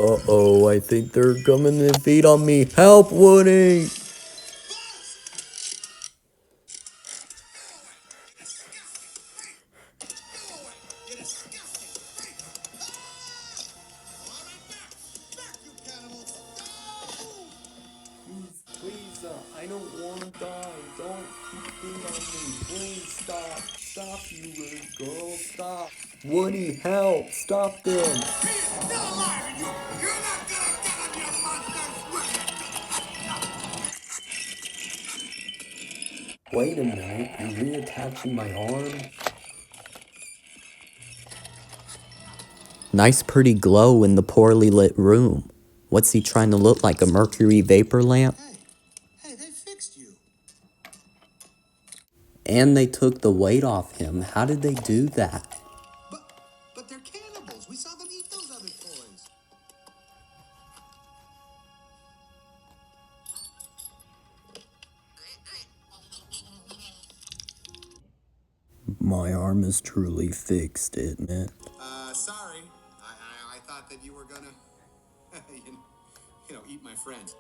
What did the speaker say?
Uh-oh, I think they're coming to feed on me. Help, Woody! Please, I don't want to die. Don't feed on me. Please stop. Stop, you little girl. Stop. Woody, help. Stop them. He's still alive, and you're not gonna get him, you monsters! Wait a minute. You're reattaching my arm? Nice pretty glow in the poorly lit room. What's he trying to look like, a mercury vapor lamp? Hey, they fixed you. And they took the weight off him. How did they do that? But they're cannibals. We saw them eat those other toys. My arm is truly fixed, isn't it? Sorry. I thought that you were gonna, eat my friend.